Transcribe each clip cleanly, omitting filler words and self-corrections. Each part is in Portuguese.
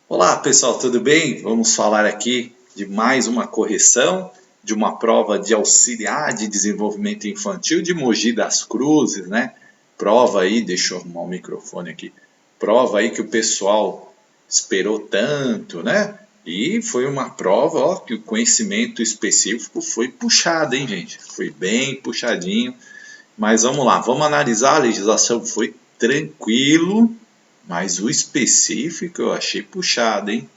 Olá pessoal, tudo bem? Vamos falar aqui de mais uma correção de uma prova de auxiliar de desenvolvimento infantil de Mogi das Cruzes, né? Prova aí, deixa eu arrumar o microfone aqui. Prova aí que o pessoal esperou tanto, né? E foi uma prova, ó, que o conhecimento específico foi puxado, hein, gente? Foi bem puxadinho. Mas vamos lá, vamos analisar. A legislação foi tranquilo, mas o específico eu achei puxado, hein?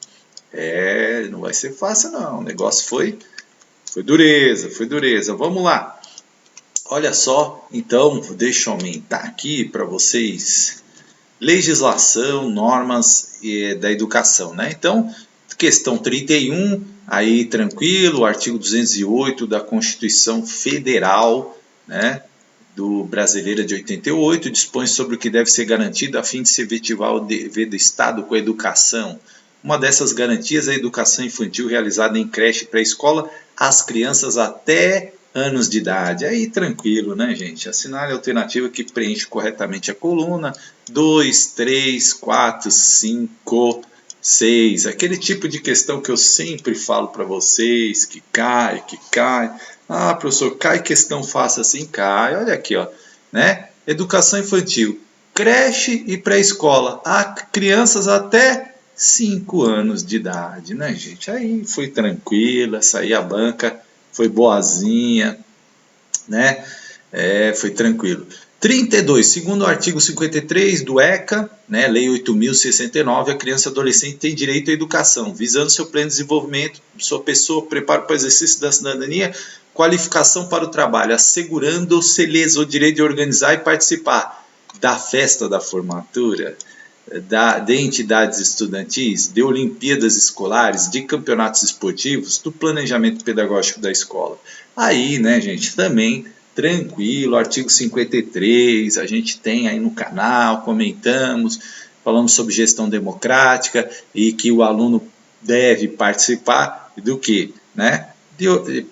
Não vai ser fácil não. O negócio foi dureza, foi dureza. Vamos lá. Olha só, então, deixa eu aumentar aqui para vocês. Legislação, normas da educação, né? Então, questão 31, aí tranquilo, artigo 208 da Constituição Federal, né? Do Brasileira de 88, dispõe sobre o que deve ser garantido a fim de se efetivar o dever do Estado com a educação. Uma dessas garantias é a educação infantil realizada em creche e pré-escola às crianças até anos de idade. Aí tranquilo, né, gente? Assinale a alternativa que preenche corretamente a coluna 2, 3, 4, 5, 6. Aquele tipo de questão que eu sempre falo para vocês, que cai, que cai. Ah, professor, cai questão fácil assim? Cai. Olha aqui, ó, né? Educação infantil, creche e pré-escola, a crianças até 5 anos de idade, né, gente? Aí foi tranquila, essa aí a banca foi boazinha, né? Foi tranquilo. 32, segundo o artigo 53 do ECA, né, Lei 8.069, a criança e adolescente tem direito à educação, visando seu pleno desenvolvimento, sua pessoa, preparo para o exercício da cidadania, qualificação para o trabalho, assegurando-se-lhes o direito de organizar e participar da festa da formatura, de entidades estudantis, de Olimpíadas escolares, de campeonatos esportivos, do planejamento pedagógico da escola. Aí, né, gente, também tranquilo, artigo 53, a gente tem aí no canal, comentamos, falamos sobre gestão democrática e que o aluno deve participar do que? Né?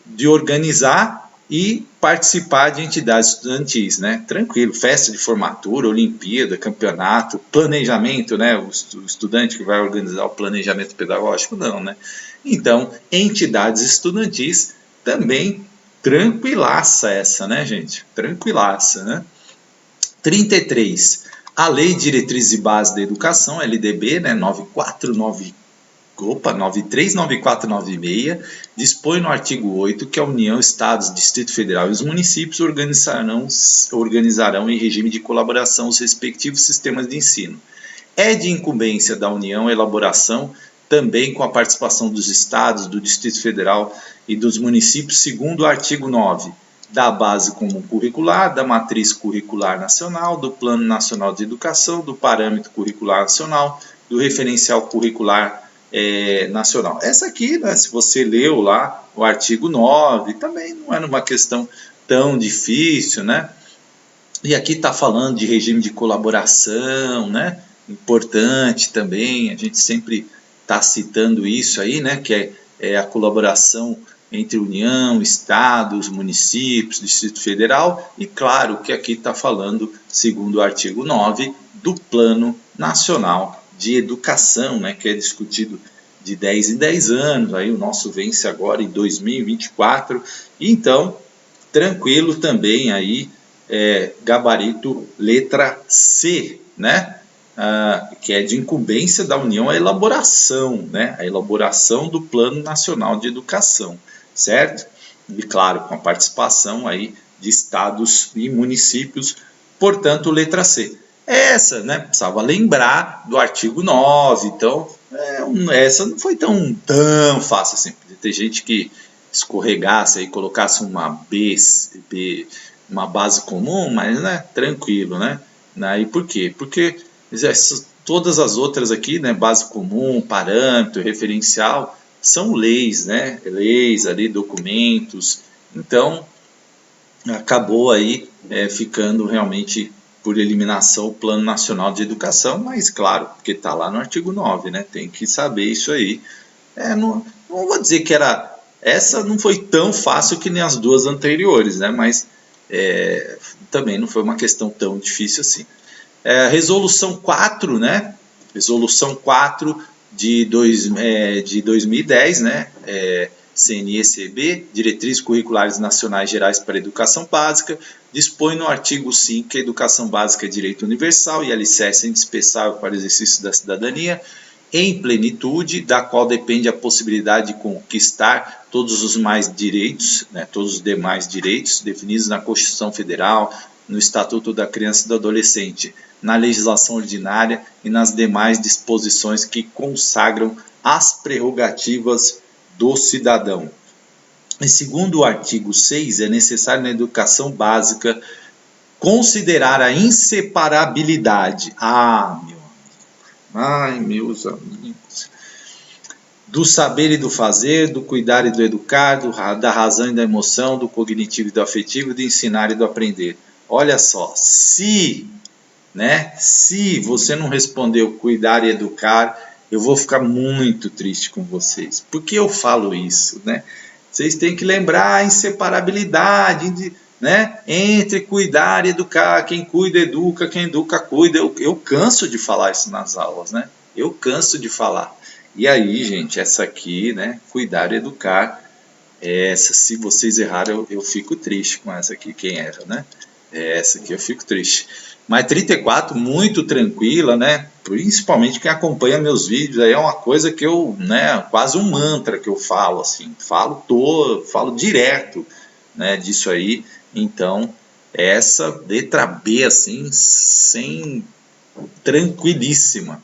De organizar e participar de entidades estudantis, né? Tranquilo, festa de formatura, Olimpíada, campeonato, planejamento, né? O estudante que vai organizar o planejamento pedagógico, não, né? Então, entidades estudantis também tranquilaça essa, né, gente? Tranquilaça, né? 33. A Lei de Diretrizes e Bases da Educação, LDB, né, 939496, dispõe no artigo 8 que a União, Estados, Distrito Federal e os municípios organizarão em regime de colaboração os respectivos sistemas de ensino. É de incumbência da União a elaboração, também com a participação dos estados, do Distrito Federal e dos municípios, segundo o artigo 9, da Base Comum Curricular, da Matriz Curricular Nacional, do Plano Nacional de Educação, do Parâmetro Curricular Nacional, do Referencial Curricular Nacional. Essa aqui, né, se você leu lá o artigo 9, também não era uma questão tão difícil, né? E aqui está falando de regime de colaboração, né? Importante também, a gente sempre está citando isso aí, né? Que é a colaboração entre União, Estados, municípios, Distrito Federal, e claro que aqui está falando, segundo o artigo 9, do Plano Nacional de Educação, né? Que é discutido de 10 em 10 anos, aí o nosso vence agora em 2024, então, tranquilo também aí, gabarito letra C, né? Que é de incumbência da União a elaboração, né? A elaboração do Plano Nacional de Educação, certo? E claro, com a participação aí de estados e municípios, portanto, letra C. Essa, né? Precisava lembrar do artigo 9, então essa não foi tão fácil assim. Podia ter gente que escorregasse e colocasse uma uma base comum, mas né, tranquilo, né? E por quê? Porque todas as outras aqui, né, base comum, parâmetro, referencial, são leis, né? Leis ali, documentos. Então, acabou aí ficando realmente por eliminação o Plano Nacional de Educação, mas claro, porque está lá no artigo 9, né? Tem que saber isso aí. Não vou dizer que era... Essa não foi tão fácil que nem as duas anteriores, né? Mas também não foi uma questão tão difícil assim. Resolução 4, né? Resolução 4 de 2010, né? CNECB, Diretrizes Curriculares Nacionais Gerais para a Educação Básica, dispõe no artigo 5 que a educação básica é direito universal e alicerce indispensável para o exercício da cidadania em plenitude, da qual depende a possibilidade de conquistar todos os mais direitos, né, todos os demais direitos definidos na Constituição Federal, no Estatuto da Criança e do Adolescente, na legislação ordinária e nas demais disposições que consagram as prerrogativas do cidadão. E segundo o artigo 6, é necessário na educação básica considerar a inseparabilidade. Meus amigos. Do saber e do fazer, do cuidar e do educar, da razão e da emoção, do cognitivo e do afetivo, do ensinar e do aprender. Olha só, se você não respondeu cuidar e educar, eu vou ficar muito triste com vocês. Por que eu falo isso, né? Vocês têm que lembrar a inseparabilidade, né, entre cuidar e educar. Quem cuida, educa. Quem educa, cuida. Eu canso de falar isso nas aulas, né? Eu canso de falar. E aí, gente, essa aqui, né, cuidar e educar, essa, se vocês erraram, eu fico triste com essa aqui, quem erra, né? Essa aqui eu fico triste. Mas 34, muito tranquila, né? Principalmente quem acompanha meus vídeos, aí é uma coisa que eu, né, quase um mantra que eu falo, assim, falo direto, né, disso aí. Então, essa letra B, assim, tranquilíssima.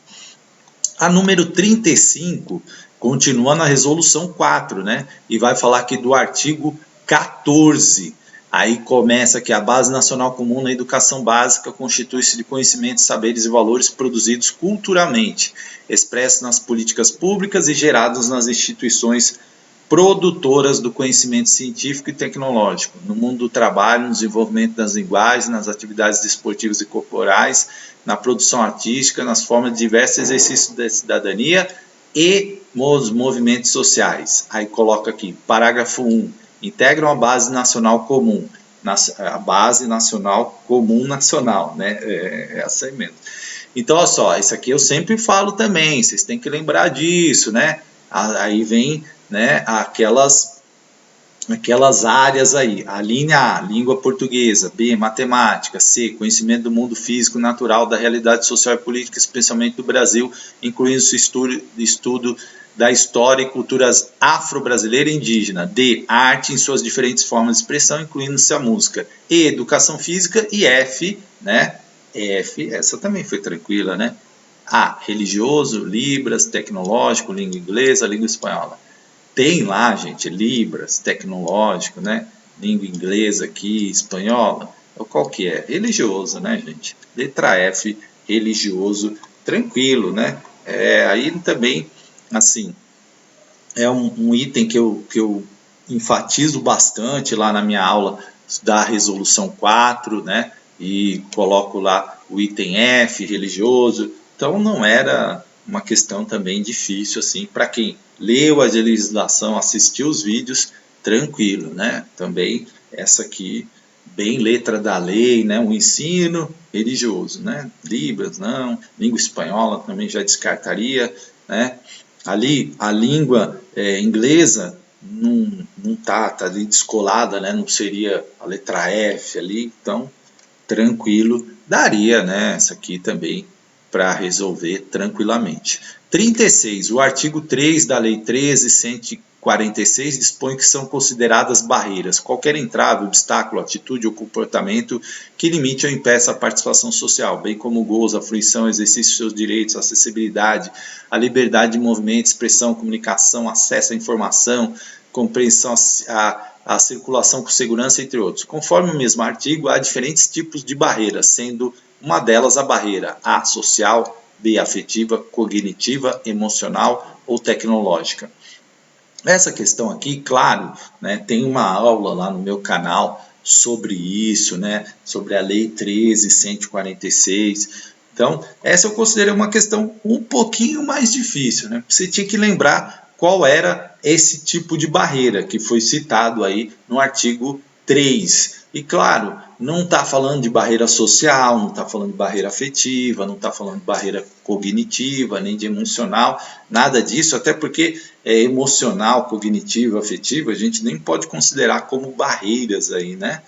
A número 35 continua na resolução 4, né? E vai falar aqui do artigo 14. Aí começa que a Base Nacional Comum na Educação Básica constitui-se de conhecimentos, saberes e valores produzidos culturalmente, expressos nas políticas públicas e gerados nas instituições produtoras do conhecimento científico e tecnológico, no mundo do trabalho, no desenvolvimento das linguagens, nas atividades desportivas e corporais, na produção artística, nas formas de diversos exercícios da cidadania e nos movimentos sociais. Aí coloca aqui, parágrafo 1, integram a Base Nacional Comum, a Base Nacional Comum Nacional, né? Essa aí mesmo. Então, olha só, isso aqui eu sempre falo também, vocês têm que lembrar disso, né? Aí vem, né, aquelas áreas aí, a linha A, língua portuguesa, B, matemática, C, conhecimento do mundo físico natural, da realidade social e política, especialmente do Brasil, incluindo o estudo da história e culturas afro-brasileira e indígena, D, arte em suas diferentes formas de expressão, incluindo-se a música, E, educação física, e F, né, F, essa também foi tranquila, né, A, religioso, Libras, tecnológico, língua inglesa, língua espanhola. Tem lá, gente, Libras, tecnológico, né? Língua inglesa aqui, espanhola. Qual que é? Religioso, né, gente? Letra F, religioso, tranquilo, né? Aí também, assim, é um item que eu enfatizo bastante lá na minha aula da resolução 4, né? E coloco lá o item F, religioso. Então não era uma questão também difícil assim para quem leu a legislação, assistiu os vídeos, tranquilo, né? Também essa aqui bem letra da lei, né? O ensino religioso, né? Libras não, língua espanhola também já descartaria, né? Ali a língua inglesa não tá ali descolada, né? Não seria a letra F ali, então tranquilo, daria, né? Essa aqui também para resolver tranquilamente. 36. O artigo 3 da Lei 13.146 dispõe que são consideradas barreiras qualquer entrave, obstáculo, atitude ou comportamento que limite ou impeça a participação social, bem como o gozo, a fruição, exercício de seus direitos, a acessibilidade, a liberdade de movimento, expressão, comunicação, acesso à informação, compreensão, a circulação com segurança, entre outros. Conforme o mesmo artigo, há diferentes tipos de barreiras, sendo uma delas a barreira A, social, B, afetiva, cognitiva, emocional ou tecnológica. Essa questão aqui, claro, né, tem uma aula lá no meu canal sobre isso, né, sobre a Lei 13.146. Então, essa eu considerei uma questão um pouquinho mais difícil, né? Você tinha que lembrar qual era esse tipo de barreira que foi citado aí no artigo 3. E claro, não está falando de barreira social, não está falando de barreira afetiva, não está falando de barreira cognitiva, nem de emocional, nada disso, até porque emocional, cognitiva, afetiva, a gente nem pode considerar como barreiras aí, né?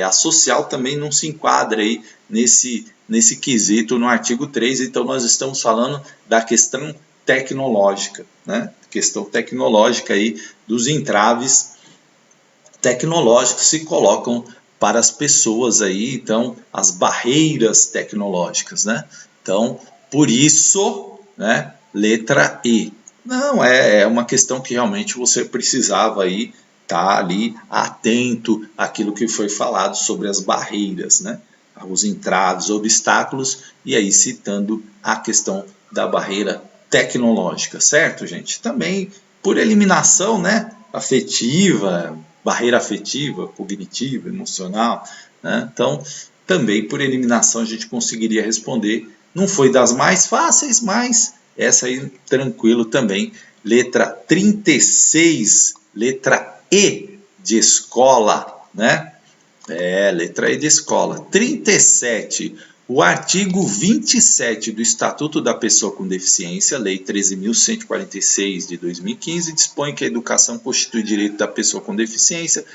A social também não se enquadra aí nesse quesito no artigo 3, então nós estamos falando da questão tecnológica, né? Questão tecnológica aí dos entraves tecnológicos se colocam para as pessoas aí, então as barreiras tecnológicas, né? Então, por isso, né, letra E. Não, é uma questão que realmente você precisava aí estar ali atento àquilo que foi falado sobre as barreiras, né? Os entraves, obstáculos, e aí citando a questão da barreira tecnológica, certo, gente? Também por eliminação, né, afetiva, barreira afetiva, cognitiva, emocional, né? Então, também por eliminação a gente conseguiria responder. Não foi das mais fáceis, mas essa aí tranquilo também. Letra 36, letra E de escola, né? Letra E de escola. 37. O artigo 27 do Estatuto da Pessoa com Deficiência, Lei 13.146 de 2015, dispõe que a educação constitui direito da pessoa com deficiência,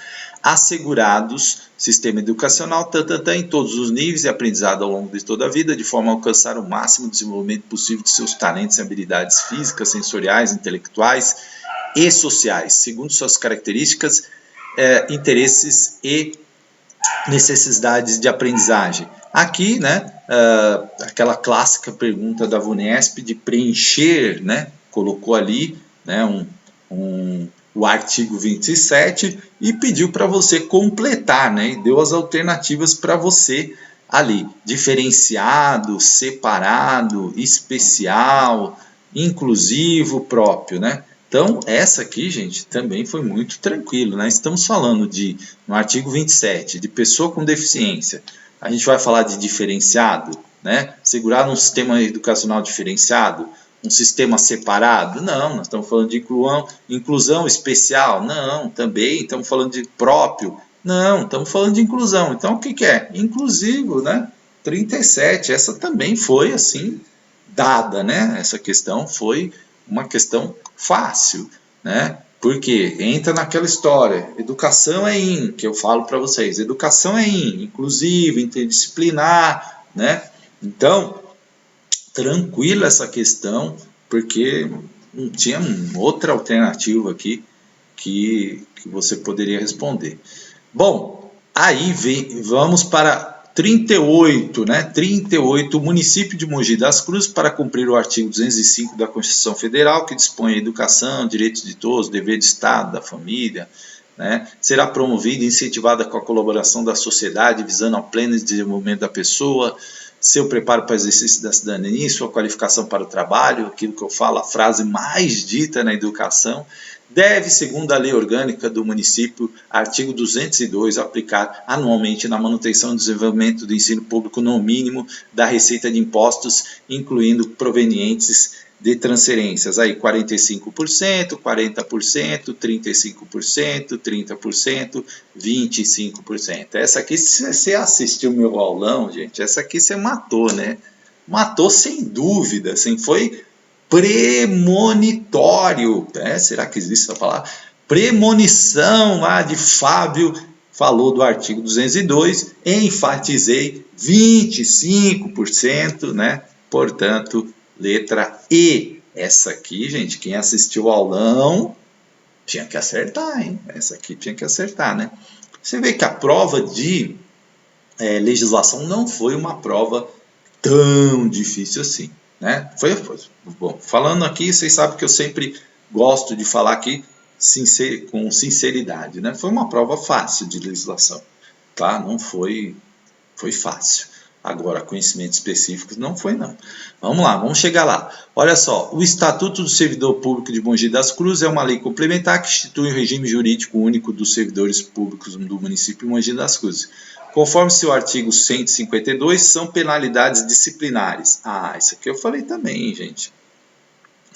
assegurados sistema educacional em todos os níveis e aprendizado ao longo de toda a vida, de forma a alcançar o máximo desenvolvimento possível de seus talentos e habilidades físicas, sensoriais, intelectuais e sociais, segundo suas características, interesses e necessidades de aprendizagem. Aqui, né, aquela clássica pergunta da VUNESP de preencher, né, colocou ali, né, o artigo 27 e pediu para você completar, né, e deu as alternativas para você ali, diferenciado, separado, especial, inclusivo, próprio, né? Então, essa aqui, gente, também foi muito tranquilo, né? Estamos falando no artigo 27, de pessoa com deficiência. A gente vai falar de diferenciado, né? Segurar um sistema educacional diferenciado, um sistema separado? Não, nós estamos falando de inclusão especial? Não, também estamos falando de próprio? Não, estamos falando de inclusão. Então, o que é? Inclusivo, né? 37, essa também foi, assim, dada, né? Essa questão foi uma questão fácil, né? Porque entra naquela história, educação é que eu falo para vocês, educação é inclusiva, interdisciplinar, né? Então, tranquila essa questão, porque não tinha outra alternativa aqui que você poderia responder. Bom, aí vamos para 38, né? 38, o município de Mogi das Cruzes, para cumprir o artigo 205 da Constituição Federal, que dispõe a educação, direitos de todos, dever de Estado, da família, né? Será promovida e incentivada com a colaboração da sociedade, visando ao pleno desenvolvimento da pessoa, seu preparo para o exercício da cidadania, sua qualificação para o trabalho, aquilo que eu falo, a frase mais dita na educação, deve, segundo a lei orgânica do município, artigo 202, aplicar anualmente na manutenção e desenvolvimento do ensino público no mínimo da receita de impostos, incluindo provenientes de transferências, aí 45%, 40%, 35%, 30%, 25%. Essa aqui, se você assistiu o meu aulão, gente, essa aqui você matou, né? Matou sem dúvida, assim, foi premonitório, será que existe essa palavra? Premonição lá de Fábio, falou do artigo 202, enfatizei 25%, né? Portanto, letra E. Essa aqui, gente, quem assistiu ao aulão tinha que acertar, hein? Essa aqui tinha que acertar, né? Você vê que a prova de legislação não foi uma prova tão difícil assim, né? Foi bom. Falando aqui, vocês sabem que eu sempre gosto de falar aqui com sinceridade, né? Foi uma prova fácil de legislação, tá? Não foi fácil. Agora, conhecimentos específicos não foi, não. Vamos lá, vamos chegar lá. Olha só, o Estatuto do Servidor Público de Mogi das Cruzes é uma lei complementar que institui o regime jurídico único dos servidores públicos do município de Mogi das Cruzes. Conforme seu artigo 152, são penalidades disciplinares. Isso aqui eu falei também, gente.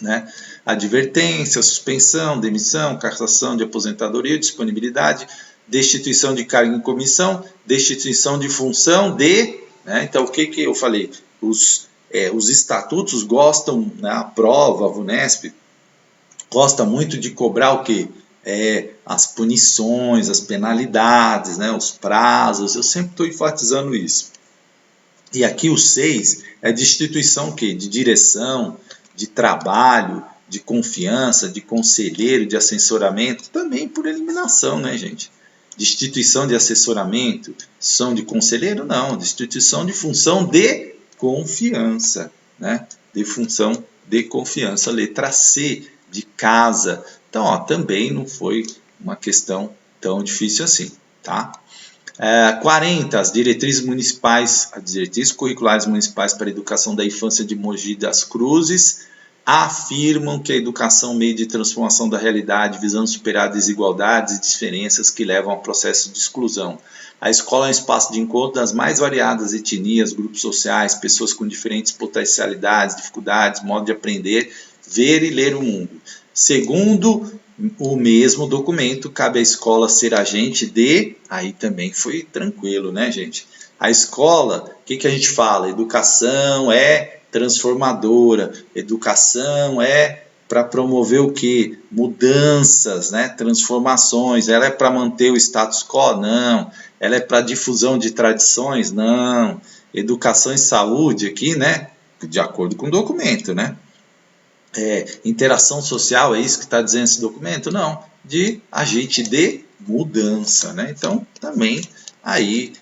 Né? Advertência, suspensão, demissão, cassação de aposentadoria, disponibilidade destituição de cargo em comissão, destituição de função de... Né? Então, o que eu falei? Os estatutos gostam, né, a prova, a VUNESP, gosta muito de cobrar o quê? As punições, as penalidades, né, os prazos, eu sempre estou enfatizando isso. E aqui o 6 é destituição o quê? De direção, de trabalho, de confiança, de conselheiro, de assessoramento, também por eliminação, né, gente? Destituição de assessoramento, função de conselheiro, não, destituição de função de confiança, né? De função de confiança, letra C, de casa. Então, ó, também não foi uma questão tão difícil assim, tá? 40, as diretrizes municipais, as diretrizes curriculares municipais para a educação da infância de Mogi das Cruzes afirmam que a educação é um meio de transformação da realidade, visando superar desigualdades e diferenças que levam ao processo de exclusão. A escola é um espaço de encontro das mais variadas etnias, grupos sociais, pessoas com diferentes potencialidades, dificuldades, modo de aprender, ver e ler o mundo. Segundo o mesmo documento, cabe à escola ser agente de... Aí também foi tranquilo, né, gente? A escola, o que a gente fala? Educação é transformadora, educação é para promover o quê? Mudanças, né? Transformações. Ela é para manter o status quo? Não. Ela é para difusão de tradições? Não. Educação e saúde aqui, né? De acordo com o documento, né? Interação social, é isso que está dizendo esse documento? Não, de agente de mudança, né? Então, também aí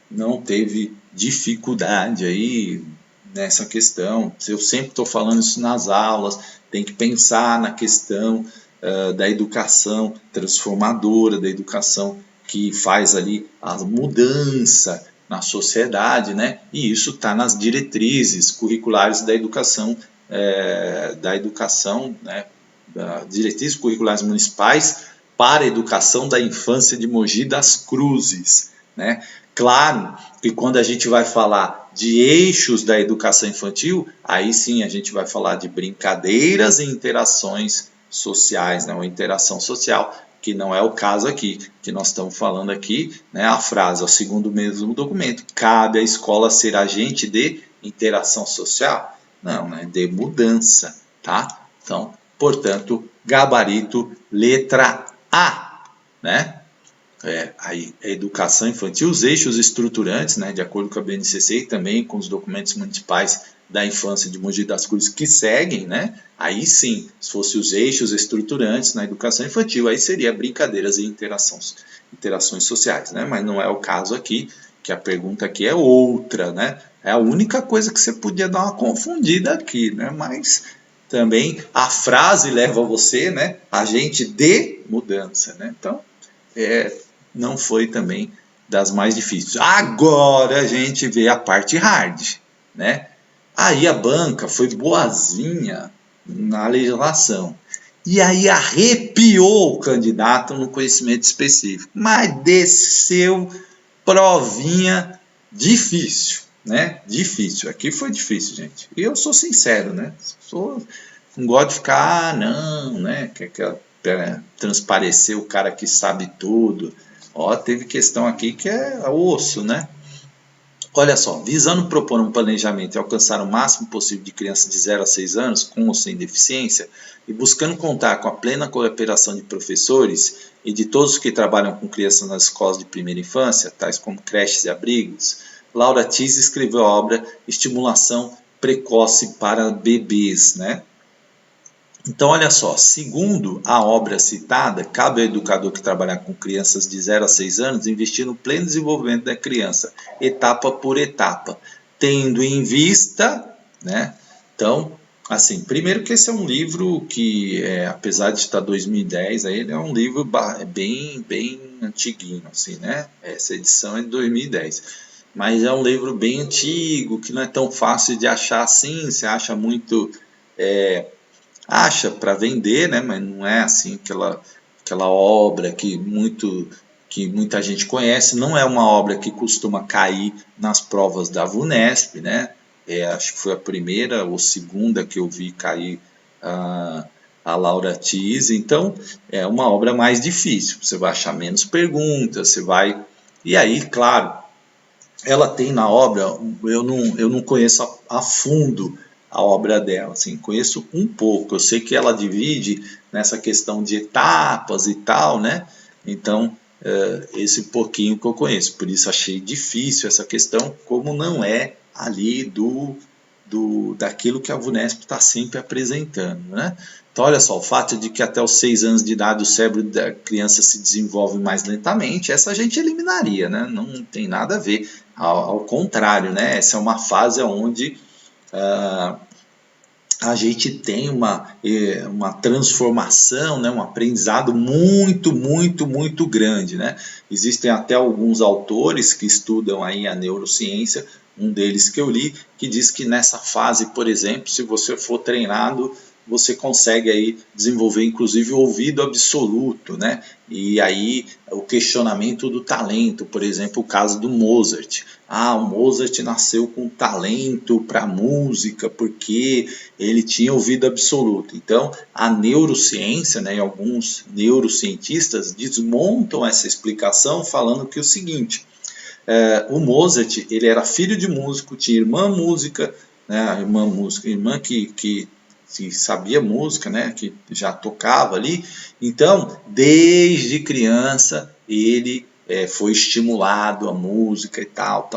não teve dificuldade aí nessa questão. Eu sempre estou falando isso nas aulas, tem que pensar na questão da educação transformadora, da educação que faz ali a mudança na sociedade, né? E isso está nas diretrizes curriculares da educação, né, diretrizes curriculares municipais para a educação da infância de Mogi das Cruzes, né? Claro que quando a gente vai falar de eixos da educação infantil, aí sim a gente vai falar de brincadeiras e interações sociais, né? Uma interação social, que não é o caso aqui, que nós estamos falando aqui, né? A frase, segundo o mesmo documento, cabe à escola ser agente de interação social? Não, né? De mudança, tá? Então, portanto, gabarito, letra A, né? Aí, a educação infantil, os eixos estruturantes, né, de acordo com a BNCC e também com os documentos municipais da infância de Mogi das Cruzes que seguem, né, aí sim, se fossem os eixos estruturantes na educação infantil, aí seria brincadeiras e interações sociais, né, mas não é o caso aqui, que a pergunta aqui é outra, né, é a única coisa que você podia dar uma confundida aqui, né, mas também a frase leva você, né, agente de mudança, né, então não foi também das mais difíceis. Agora a gente vê a parte hard, né? Aí a banca foi boazinha na legislação. E aí arrepiou o candidato no conhecimento específico. Mas desceu provinha difícil, né? Difícil. Aqui foi difícil, gente. E eu sou sincero, né? Não gosto de ficar, não, né? Quer transparecer o cara que sabe tudo. Ó, teve questão aqui que é osso, né? Olha só, visando propor um planejamento e alcançar o máximo possível de crianças de 0 a 6 anos, com ou sem deficiência, e buscando contar com a plena cooperação de professores e de todos os que trabalham com crianças nas escolas de primeira infância, tais como creches e abrigos, Laura Tiz escreveu a obra Estimulação Precoce para Bebês, né? Então, olha só, segundo a obra citada, cabe ao educador que trabalhar com crianças de 0 a 6 anos investir no pleno desenvolvimento da criança, etapa por etapa, tendo em vista, né? Então, assim, primeiro que esse é um livro que, apesar de estar 2010, aí ele é um livro bem antiguinho, assim, né? Essa edição é de 2010. Mas é um livro bem antigo, que não é tão fácil de achar assim, você acha muito... acha para vender, né? Mas não é assim aquela obra que muita gente conhece, não é uma obra que costuma cair nas provas da VUNESP, né? Acho que foi a primeira ou segunda que eu vi cair a a Laura Tise. Então, é uma obra mais difícil. Você vai achar menos perguntas, você vai... E aí, claro, ela tem na obra, eu não conheço a fundo a obra dela, assim, conheço um pouco. Eu sei que ela divide nessa questão de etapas e tal, né? Então, esse pouquinho que eu conheço. Por isso achei difícil essa questão, como não é ali daquilo que a VUNESP está sempre apresentando, né? Então, olha só, o fato de que até os 6 anos de idade o cérebro da criança se desenvolve mais lentamente, essa a gente eliminaria, né? Não tem nada a ver. Ao contrário, né? Essa é uma fase onde a gente tem uma transformação, né? Um aprendizado muito grande, né? Existem até alguns autores que estudam aí a neurociência, um deles que eu li, que diz que nessa fase, por exemplo, se você for treinado, você consegue aí desenvolver inclusive o ouvido absoluto, né? E aí o questionamento do talento, por exemplo, o caso do Mozart. O Mozart nasceu com talento para música porque ele tinha ouvido absoluto. Então, a neurociência, né, e alguns neurocientistas desmontam essa explicação falando que é o seguinte: o Mozart, ele era filho de músico, tinha irmã música, né, irmã que sabia música, né, que já tocava ali. Então, desde criança, ele foi estimulado a música e tal,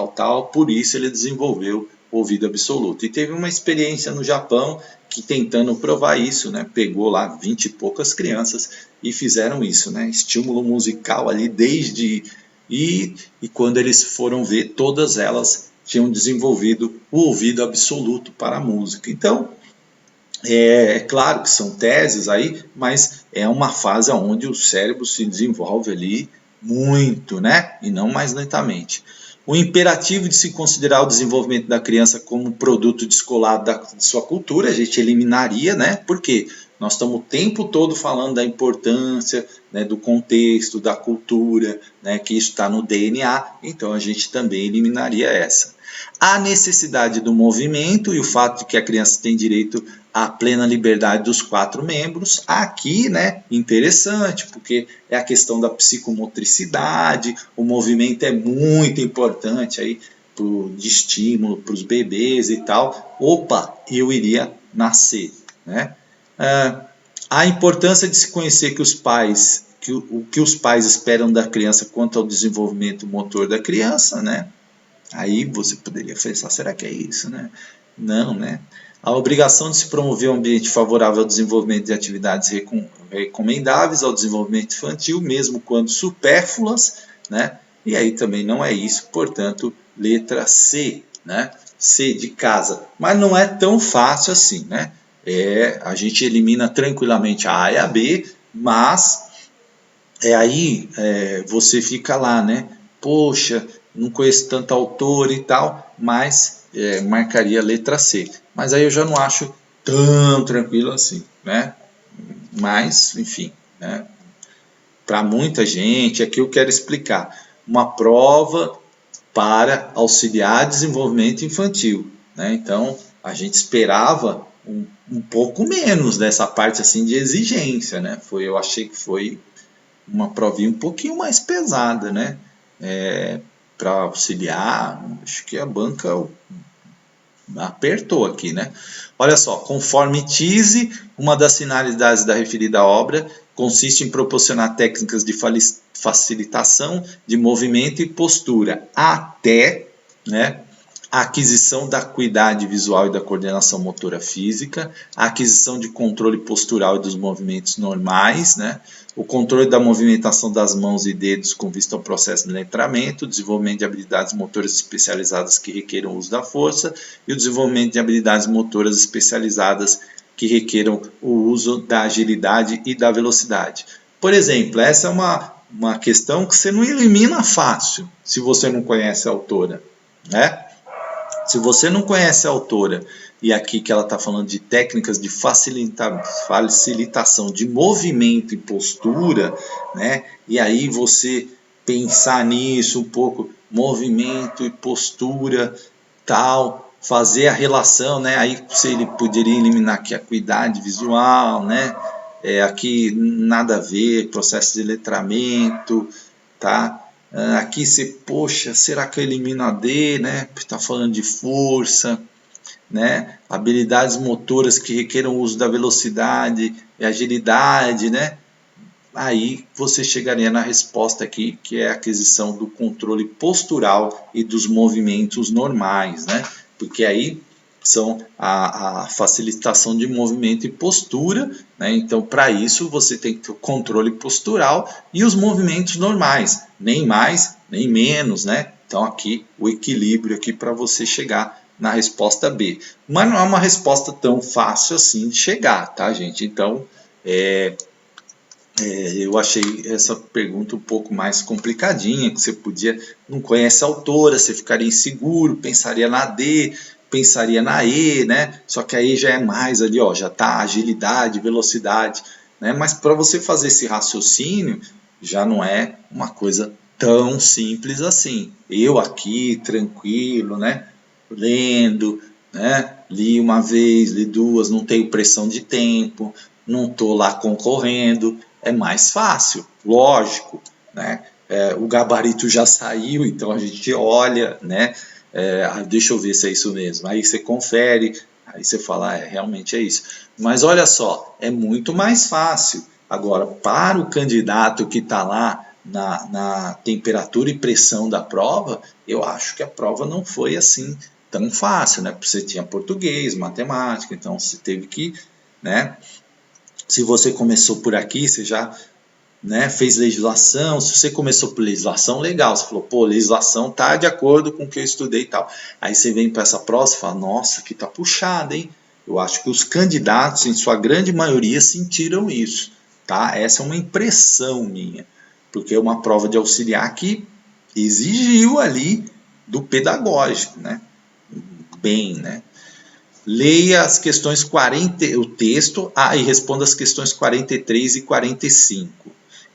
por isso ele desenvolveu o ouvido absoluto. E teve uma experiência no Japão que, tentando provar isso, né, pegou lá 20 e poucas crianças e fizeram isso, né, estímulo musical ali desde... E quando eles foram ver, todas elas tinham desenvolvido o ouvido absoluto para a música. Então, é claro que são teses aí, mas é uma fase onde o cérebro se desenvolve ali muito, né? E não mais lentamente. O imperativo de se considerar o desenvolvimento da criança como produto descolado de sua cultura, a gente eliminaria, né? Por quê? Nós estamos o tempo todo falando da importância, né, do contexto, da cultura, né, que isso está no DNA, então a gente também eliminaria essa. A necessidade do movimento e o fato de que a criança tem direito à plena liberdade dos 4 membros, aqui, né, interessante, porque é a questão da psicomotricidade, o movimento é muito importante aí de estímulo para os bebês e tal. Opa, eu iria nascer, né? A importância de se conhecer que os pais, o que os pais esperam da criança quanto ao desenvolvimento motor da criança, né? Aí você poderia pensar, será que é isso, né? Não, né? A obrigação de se promover um ambiente favorável ao desenvolvimento de atividades recomendáveis ao desenvolvimento infantil, mesmo quando supérfluas, né? E aí também não é isso, portanto, letra C, né? C de casa. Mas não é tão fácil assim, né? A gente elimina tranquilamente a A e a B, mas aí você fica lá, né? Poxa, não conheço tanto autor e tal, mas marcaria a letra C. Mas aí eu já não acho tão tranquilo assim, né? Mas, enfim, né? Para muita gente, aqui eu quero explicar. Uma prova para auxiliar desenvolvimento infantil, né? Então, a gente esperava um pouco menos dessa parte assim de exigência, né? Eu achei que foi uma provinha um pouquinho mais pesada, né? Para auxiliar, acho que a banca apertou aqui, né? Olha só, conforme Tise, uma das finalidades da referida obra consiste em proporcionar técnicas de facilitação de movimento e postura, até, né, a aquisição da acuidade visual e da coordenação motora física, a aquisição de controle postural e dos movimentos normais, né, o controle da movimentação das mãos e dedos com vista ao processo de letramento, o desenvolvimento de habilidades motoras especializadas que requeram o uso da força e o desenvolvimento de habilidades motoras especializadas que requeram o uso da agilidade e da velocidade. Por exemplo, essa é uma questão que você não elimina fácil se você não conhece a autora, né? Se você não conhece a autora, e aqui que ela está falando de técnicas de facilitação de movimento e postura, né? E aí você pensar nisso um pouco, movimento e postura, tal, fazer a relação, né? Aí ele poderia eliminar aqui a acuidade visual, né? aqui nada a ver, processo de letramento, tá? Aqui você, poxa, será que eu elimino a D, né? Está falando de força, né? Habilidades motoras que requeram o uso da velocidade e agilidade, né? Aí você chegaria na resposta aqui, que é a aquisição do controle postural e dos movimentos normais, né? Porque aí são a facilitação de movimento e postura, né? Então, para isso, você tem que ter o controle postural e os movimentos normais, nem mais, nem menos, né? Então, aqui, o equilíbrio aqui para você chegar na resposta B. Mas não é uma resposta tão fácil assim de chegar, tá, gente? Então, eu achei essa pergunta um pouco mais complicadinha, que você podia, não conhece a autora, você ficaria inseguro, pensaria na D, pensaria na E, né? Só que aí já é mais ali, ó, já tá agilidade, velocidade, né? Mas para você fazer esse raciocínio, já não é uma coisa tão simples assim. Eu aqui, tranquilo, né? Lendo, né? Li uma vez, li duas, não tenho pressão de tempo, não estou lá concorrendo, é mais fácil, lógico, né? O gabarito já saiu, então a gente olha, né? Deixa eu ver se é isso mesmo. Aí você confere, aí você fala, realmente é isso. Mas olha só, é muito mais fácil. Agora, para o candidato que está lá na temperatura e pressão da prova, eu acho que a prova não foi assim tão fácil, né? Porque você tinha português, matemática, então você teve que, né? Se você começou por aqui, você já, né, fez legislação. Se você começou por legislação, legal. Você falou, pô, legislação tá de acordo com o que eu estudei e tal. Aí você vem para essa prova e fala, nossa, aqui tá puxado, hein? Eu acho que os candidatos, em sua grande maioria, sentiram isso, tá? Essa é uma impressão minha, porque é uma prova de auxiliar que exigiu ali do pedagógico, né? Bem, né? Leia as questões 40, o texto, e responda as questões 43 e 45.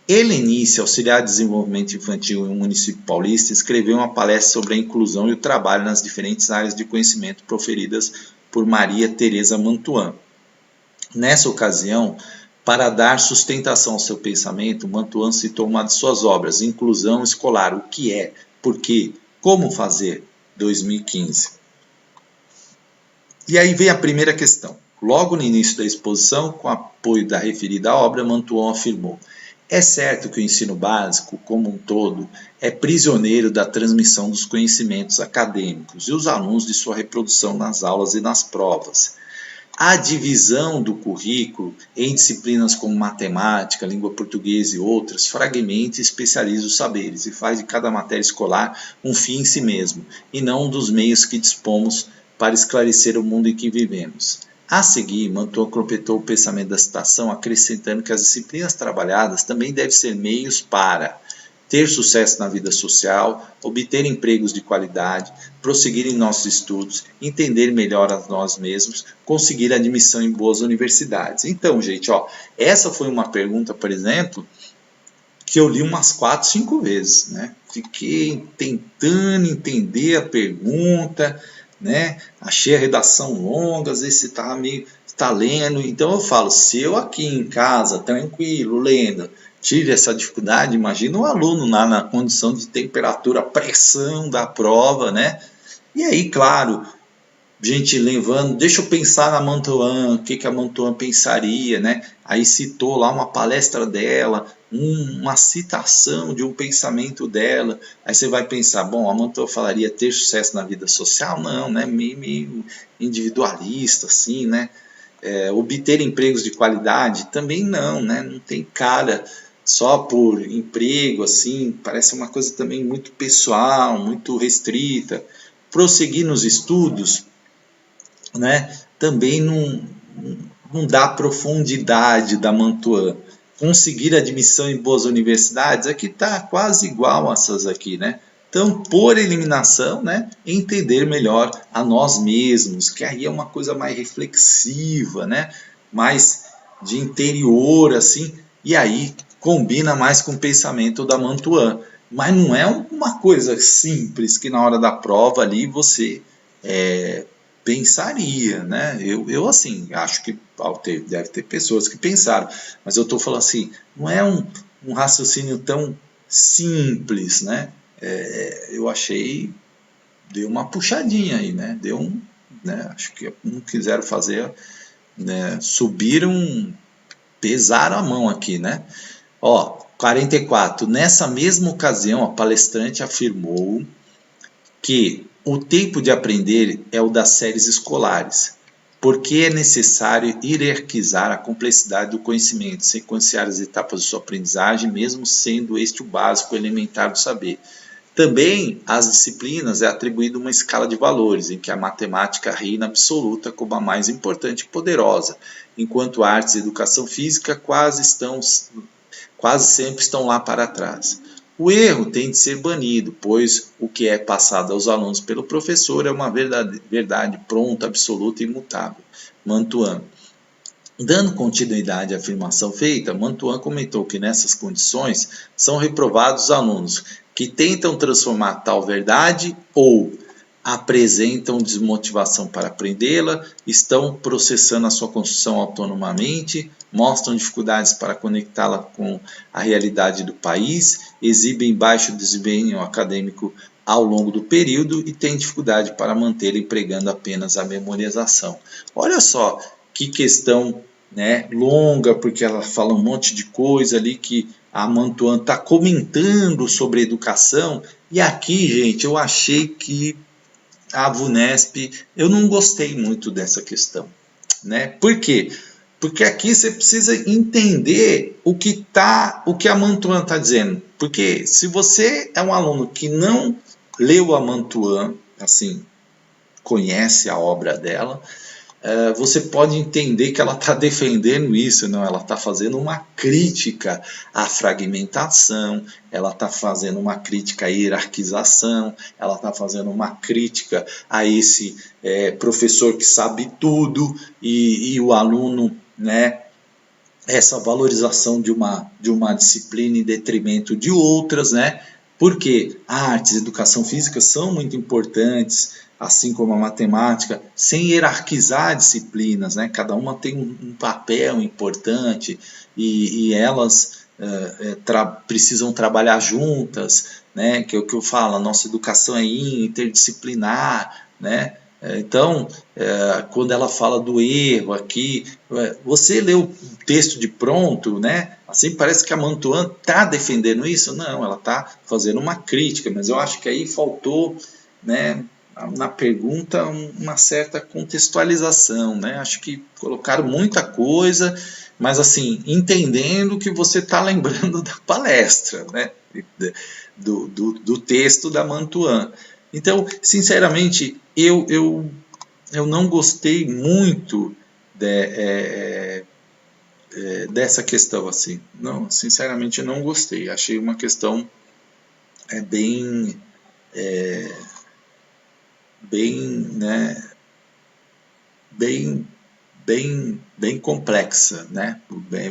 Helenice, auxiliar de desenvolvimento infantil em um município paulista, escreveu uma palestra sobre a inclusão e o trabalho nas diferentes áreas de conhecimento proferidas por Maria Teresa Mantuan. Nessa ocasião, para dar sustentação ao seu pensamento, Mantuan citou uma de suas obras, Inclusão Escolar, o que é, por quê, como fazer, 2015. E aí vem a primeira questão. Logo no início da exposição, com apoio da referida obra, Mantuan afirmou: é certo que o ensino básico, como um todo, é prisioneiro da transmissão dos conhecimentos acadêmicos e os alunos de sua reprodução nas aulas e nas provas. A divisão do currículo em disciplinas como matemática, língua portuguesa e outras fragmenta e especializa os saberes e faz de cada matéria escolar um fim em si mesmo, e não um dos meios que dispomos para esclarecer o mundo em que vivemos. A seguir, Mantuan completou o pensamento da citação, acrescentando que as disciplinas trabalhadas também devem ser meios para ter sucesso na vida social, obter empregos de qualidade, prosseguir em nossos estudos, entender melhor a nós mesmos, conseguir admissão em boas universidades. Então, gente, ó, essa foi uma pergunta, por exemplo, que eu li umas 4, 5 vezes, né? Fiquei tentando entender a pergunta, né? Achei a redação longa, às vezes você estava meio lendo. Então eu falo, se eu aqui em casa, tranquilo, lendo, tive essa dificuldade, imagina o aluno lá na condição de temperatura, pressão da prova, né? E aí, claro, gente levando, deixa eu pensar na Mantuan, o que a Mantuan pensaria, né? Aí citou lá uma palestra dela, uma citação de um pensamento dela. Aí você vai pensar, bom, a Mantuan falaria ter sucesso na vida social? Não, né? Meio individualista, assim, né? Obter empregos de qualidade? Também não, né? Não tem cara só por emprego, assim, parece uma coisa também muito pessoal, muito restrita. Prosseguir nos estudos, né, também não dá profundidade da Mantuan. Conseguir admissão em boas universidades, aqui está quase igual a essas aqui, né? Então, por eliminação, né, entender melhor a nós mesmos, que aí é uma coisa mais reflexiva, né, mais de interior, assim, e aí combina mais com o pensamento da Mantuan. Mas não é uma coisa simples que na hora da prova ali você pensaria, né? Eu assim, acho que deve ter pessoas que pensaram, mas eu estou falando assim, não é um raciocínio tão simples, né? Eu achei, deu uma puxadinha aí, né? Né? Acho que não quiseram fazer, né? Subiram, pesaram a mão aqui, né? Ó, 44. Nessa mesma ocasião, a palestrante afirmou que o tempo de aprender é o das séries escolares, porque é necessário hierarquizar a complexidade do conhecimento, sequenciar as etapas de sua aprendizagem, mesmo sendo este o básico elementar do saber. Também às disciplinas é atribuída uma escala de valores, em que a matemática reina absoluta como a mais importante e poderosa, enquanto artes e educação física quase sempre estão lá para trás. O erro tem de ser banido, pois o que é passado aos alunos pelo professor é uma verdade pronta, absoluta e imutável. Mantuan. Dando continuidade à afirmação feita, Mantuan comentou que nessas condições são reprovados os alunos que tentam transformar tal verdade ou apresentam desmotivação para aprendê-la, estão processando a sua construção autonomamente, mostram dificuldades para conectá-la com a realidade do país, exibem baixo desempenho acadêmico ao longo do período e têm dificuldade para manter empregando apenas a memorização. Olha só que questão, né, longa, porque ela fala um monte de coisa ali que a Mantuan está comentando sobre educação, e aqui, gente, eu achei que a VUNESP, eu não gostei muito dessa questão, né? Por quê? Porque aqui você precisa entender o que a Mantuan está dizendo. Porque se você é um aluno que não leu a Mantuan, assim, conhece a obra dela, você pode entender que ela está defendendo isso, não? Ela está fazendo uma crítica à fragmentação, ela está fazendo uma crítica à hierarquização, ela está fazendo uma crítica a esse professor que sabe tudo e o aluno, né? Essa valorização de uma disciplina em detrimento de outras, né? Porque artes e educação física são muito importantes, assim como a matemática, sem hierarquizar disciplinas, né? Cada uma tem um papel importante e elas precisam trabalhar juntas, né? Que é o que eu falo, a nossa educação é interdisciplinar, né? Então, quando ela fala do erro aqui, você lê o texto de pronto, né? Assim parece que a Mantuan está defendendo isso. Não, ela está fazendo uma crítica, mas eu acho que aí faltou, né, na pergunta uma certa contextualização, né? Acho que colocaram muita coisa, mas assim, entendendo que você está lembrando da palestra, né? Do texto da Mantuan. Então, sinceramente, eu não gostei muito dessa questão, assim. Não, sinceramente, eu não gostei. Achei uma questão bem, né, bem complexa, né?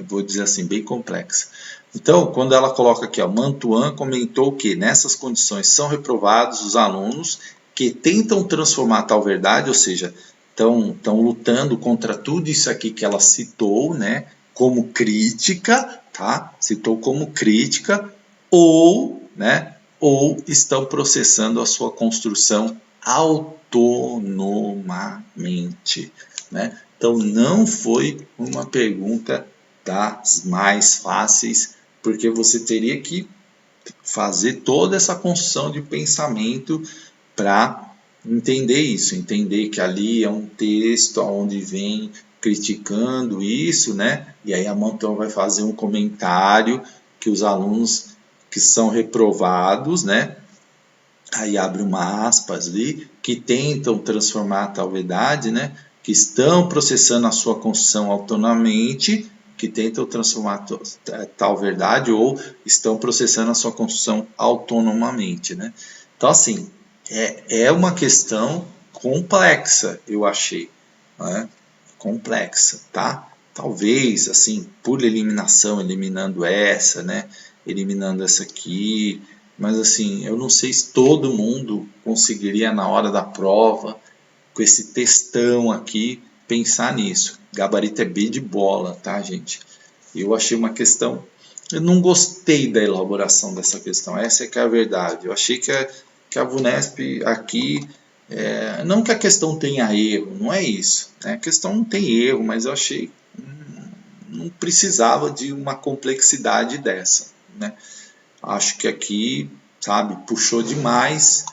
Vou dizer assim, bem complexa. Então, quando ela coloca aqui, ó, Mantuan comentou que nessas condições são reprovados os alunos que tentam transformar tal verdade, ou seja, estão lutando contra tudo isso aqui que ela citou, né? Como crítica, tá? Citou como crítica, ou, né? Ou estão processando a sua construção autonomamente, né? Então não foi uma pergunta das mais fáceis, porque você teria que fazer toda essa construção de pensamento para entender isso, entender que ali é um texto onde vem criticando isso, né? E aí a Mantuan vai fazer um comentário que os alunos que são reprovados, né? Aí abre uma aspas ali, que tentam transformar a tal verdade, né? Que estão processando a sua construção autonomamente, que tentam transformar tal verdade ou estão processando a sua construção autonomamente, né? Então, assim, é uma questão complexa, eu achei, né? Complexa, tá? Talvez, assim, por eliminação, eliminando essa, né? Eliminando essa aqui, mas assim, eu não sei se todo mundo conseguiria na hora da prova com esse textão aqui, pensar nisso. Gabarito é B de bola, tá, gente? Eu achei uma questão... Eu não gostei da elaboração dessa questão, essa é que é a verdade. Eu achei que a VUNESP aqui... não que a questão tenha erro, não é isso. Né? A questão não tem erro, mas eu achei... não precisava de uma complexidade dessa. Né? Acho que aqui, sabe, puxou demais,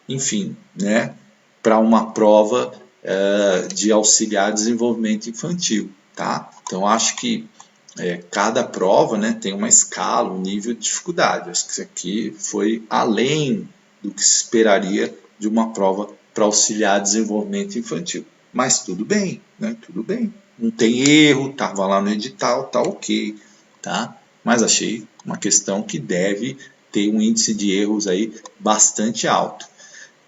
enfim, né? Para uma prova de auxiliar desenvolvimento infantil, tá? Então acho que cada prova, né, tem uma escala, um nível de dificuldade. Acho que isso aqui foi além do que se esperaria de uma prova para auxiliar desenvolvimento infantil. Mas tudo bem, né? Tudo bem. Não tem erro, estava lá no edital, tá ok, tá? Mas achei uma questão que deve ter um índice de erros aí bastante alto.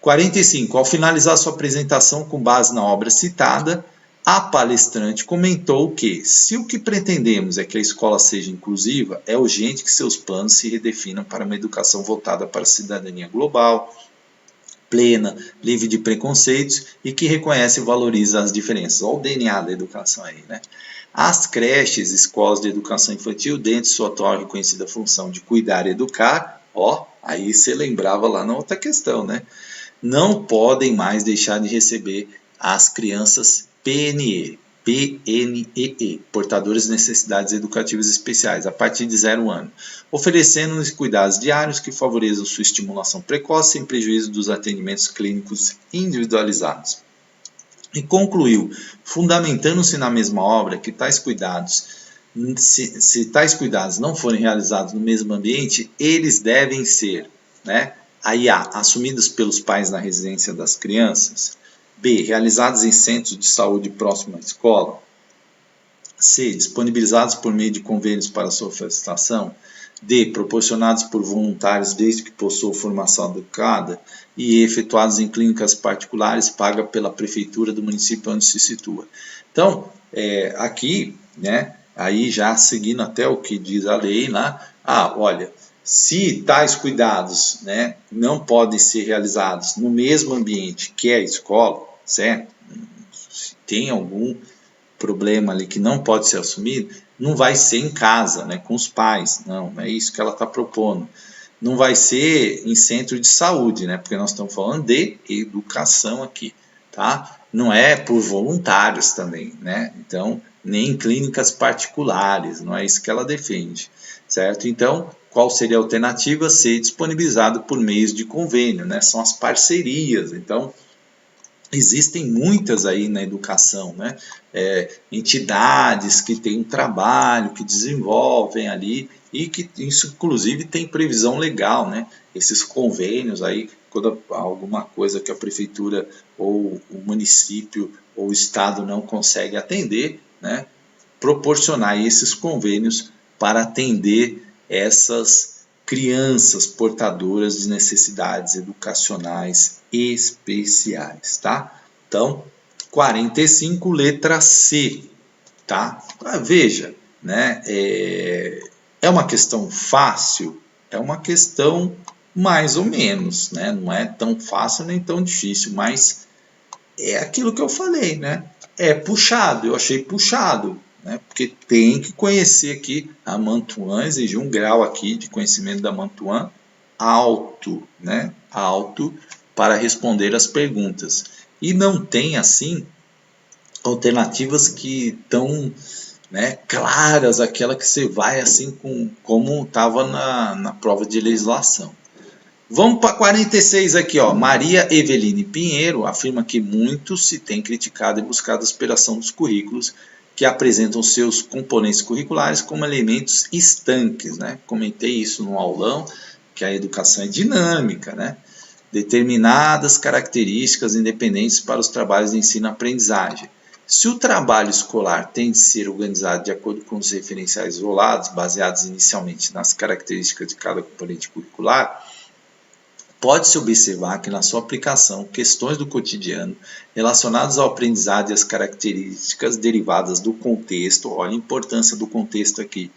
45. Ao finalizar sua apresentação com base na obra citada, a palestrante comentou que, se o que pretendemos é que a escola seja inclusiva, é urgente que seus planos se redefinam para uma educação voltada para a cidadania global, plena, livre de preconceitos e que reconhece e valoriza as diferenças. Olha o DNA da educação aí, né? As creches, escolas de educação infantil, dentro de sua atual reconhecida função de cuidar e educar, aí você lembrava lá na outra questão, né? Não podem mais deixar de receber as crianças PNE, portadores de necessidades educativas especiais, a partir de 0 ano, oferecendo-lhes cuidados diários que favoreçam sua estimulação precoce sem prejuízo dos atendimentos clínicos individualizados. E concluiu, fundamentando-se na mesma obra, que tais cuidados, se tais cuidados não forem realizados no mesmo ambiente, eles devem ser, né? Aí A, assumidos pelos pais na residência das crianças. B, realizados em centros de saúde próximo à escola. C, disponibilizados por meio de convênios para sua prestação. D, proporcionados por voluntários desde que possuam formação adequada. E efetuados em clínicas particulares paga pela prefeitura do município onde se situa. Então, aqui, né, aí já seguindo até o que diz a lei lá, olha, se tais cuidados, né, não podem ser realizados no mesmo ambiente que a escola, certo? Se tem algum problema ali que não pode ser assumido, não vai ser em casa, né, com os pais, não é isso que ela está propondo. Não vai ser em centro de saúde, né, porque nós estamos falando de educação aqui, tá? Não é por voluntários também, né? Então, nem em clínicas particulares, não é isso que ela defende, certo? Então, qual seria a alternativa? Ser disponibilizado por meios de convênio, né? São as parcerias. Então, existem muitas aí na educação, né? Entidades que têm um trabalho, que desenvolvem ali e que isso inclusive tem previsão legal, né? Esses convênios aí, quando alguma coisa que a prefeitura ou o município ou o estado não consegue atender, né? Proporcionar esses convênios para atender essas crianças portadoras de necessidades educacionais especiais, tá? Então, 45, letra C, tá? Veja, né? É uma questão fácil? É uma questão mais ou menos, né? Não é tão fácil nem tão difícil, mas é aquilo que eu falei, né? É puxado, eu achei puxado, né? Porque tem que conhecer aqui a Mantuan, exigir um grau aqui de conhecimento da Mantuan alto, né? Alto para responder as perguntas. E não tem, assim, alternativas que estão, né, claras, aquela que você vai assim como estava na prova de legislação. Vamos para 46 aqui, ó. Maria Eveline Pinheiro afirma que muito se tem criticado e buscado a superação dos currículos que apresentam seus componentes curriculares como elementos estanques, né? Comentei isso no aulão, que a educação é dinâmica, né? Determinadas características independentes para os trabalhos de ensino-aprendizagem. Se o trabalho escolar tem de ser organizado de acordo com os referenciais isolados, baseados inicialmente nas características de cada componente curricular, pode-se observar que na sua aplicação, questões do cotidiano relacionadas ao aprendizado e as características derivadas do contexto, olha a importância do contexto aqui,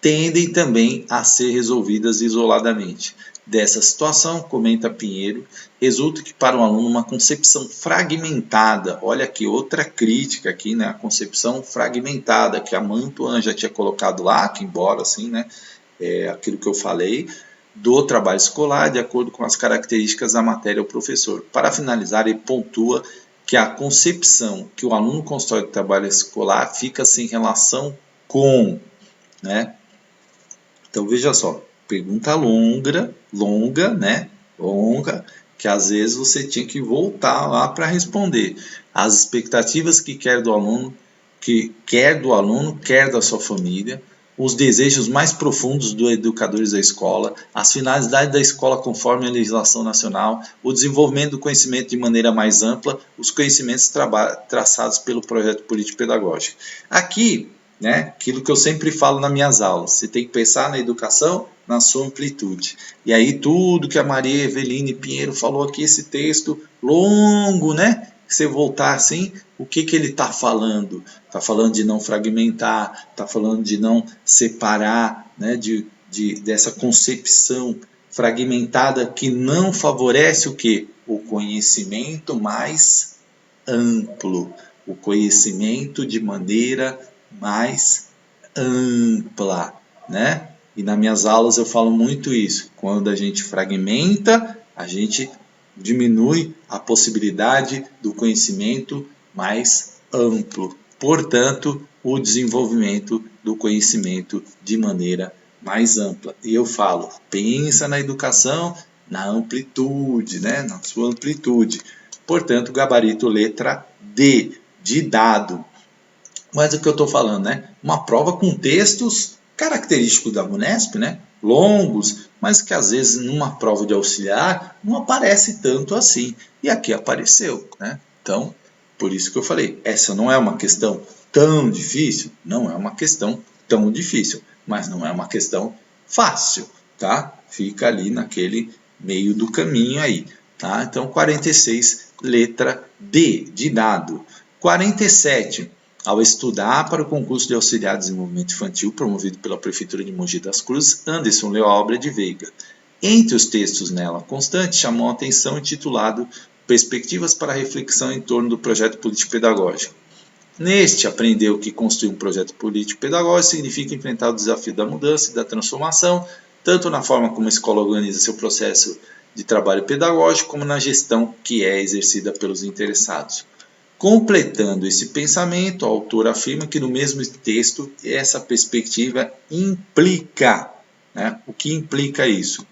tendem também a ser resolvidas isoladamente, dessa situação, comenta Pinheiro, resulta que para o aluno uma concepção fragmentada, olha aqui outra crítica aqui, né, a concepção fragmentada que a Mantuan já tinha colocado lá, que embora assim, né, aquilo que eu falei, do trabalho escolar de acordo com as características da matéria ou professor. Para finalizar, ele pontua que a concepção que o aluno constrói do trabalho escolar fica sem relação com, né? Então veja só, pergunta longa, né? Longa, que às vezes você tinha que voltar lá para responder. As expectativas que quer do aluno, quer da sua família, os desejos mais profundos dos educadores da escola, as finalidades da escola conforme a legislação nacional, o desenvolvimento do conhecimento de maneira mais ampla, os conhecimentos traçados pelo projeto político-pedagógico. Aqui, né, aquilo que eu sempre falo nas minhas aulas, você tem que pensar na educação na sua amplitude. E aí tudo que a Maria Eveline Pinheiro falou aqui, esse texto longo, né? Você voltar assim, o que ele está falando? Está falando de não fragmentar, está falando de não separar, né, dessa concepção fragmentada que não favorece o quê? O conhecimento mais amplo, o conhecimento de maneira mais ampla, né? E nas minhas aulas eu falo muito isso. Quando a gente fragmenta, a gente diminui a possibilidade do conhecimento mais amplo. Portanto, o desenvolvimento do conhecimento de maneira mais ampla. E eu falo, pensa na educação na amplitude, né? Na sua amplitude. Portanto, gabarito letra D, de dado. Mas o que eu estou falando, né? Uma prova com textos característicos da Unesp, né? Longos, mas que às vezes numa prova de auxiliar não aparece tanto assim. E aqui apareceu, né? Então, por isso que eu falei, essa não é uma questão tão difícil, não é uma questão tão difícil, mas não é uma questão fácil, tá? Fica ali naquele meio do caminho aí, tá? Então, 46, letra D, de dado. 47, ao estudar para o concurso de auxiliar de desenvolvimento infantil promovido pela Prefeitura de Mogi das Cruzes, Anderson leu a obra de Veiga. Entre os textos nela constantes, chamou a atenção intitulado Perspectivas para a reflexão em torno do projeto político-pedagógico. Neste, aprendeu que construir um projeto político-pedagógico significa enfrentar o desafio da mudança e da transformação, tanto na forma como a escola organiza seu processo de trabalho pedagógico, como na gestão que é exercida pelos interessados. Completando esse pensamento, o autor afirma que no mesmo texto essa perspectiva implica, né? O que implica isso?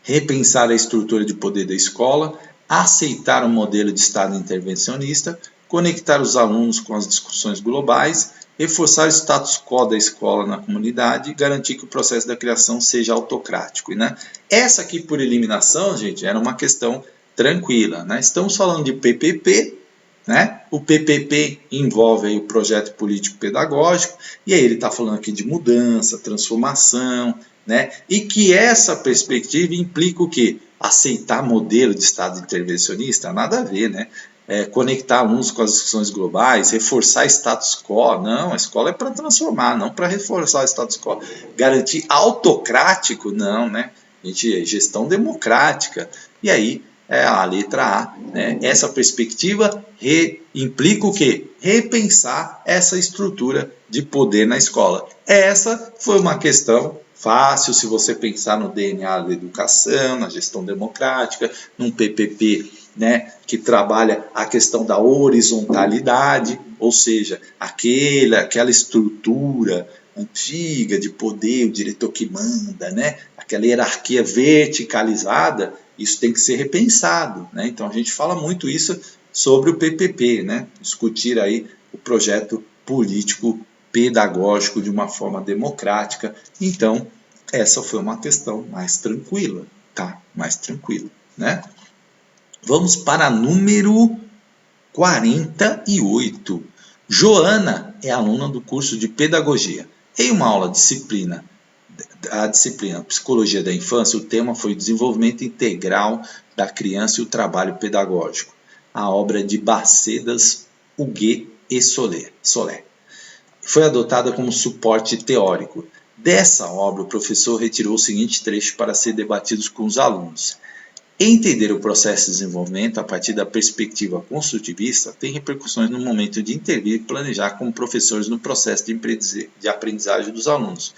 Repensar a estrutura de poder da escola, aceitar um modelo de Estado intervencionista, conectar os alunos com as discussões globais, reforçar o status quo da escola na comunidade e garantir que o processo da criação seja autocrático. Né? Essa aqui, por eliminação, gente, era uma questão tranquila. Né? Estamos falando de PPP, né? O PPP envolve aí o projeto político-pedagógico, e aí ele está falando aqui de mudança, transformação, né? E que essa perspectiva implica o quê? Aceitar modelo de Estado intervencionista? Nada a ver, né? Conectar alunos com as discussões globais, reforçar status quo. Não, a escola é para transformar, não para reforçar o status quo. Garantir autocrático? Não, né? Gestão democrática. E aí, a letra A, né? Essa perspectiva implica o quê? Repensar essa estrutura de poder na escola. Essa foi uma questão fácil se você pensar no DNA da educação, na gestão democrática, num PPP, né, que trabalha a questão da horizontalidade, ou seja, aquela estrutura antiga de poder, o diretor que manda, né, aquela hierarquia verticalizada, isso tem que ser repensado. Né? Então a gente fala muito isso sobre o PPP, né? Discutir aí o projeto político pedagógico de uma forma democrática. Então, essa foi uma questão mais tranquila, tá? Mais tranquila, né? Vamos para número 48. Joana é aluna do curso de Pedagogia. Em uma aula a disciplina Psicologia da Infância, o tema foi o desenvolvimento integral da criança e o trabalho pedagógico. A obra de Bacedas, Huguet e Solé. Foi adotada como suporte teórico. Dessa obra, o professor retirou o seguinte trecho para ser debatido com os alunos. Entender o processo de desenvolvimento a partir da perspectiva construtivista tem repercussões no momento de intervir e planejar como professores no processo de aprendizagem dos alunos.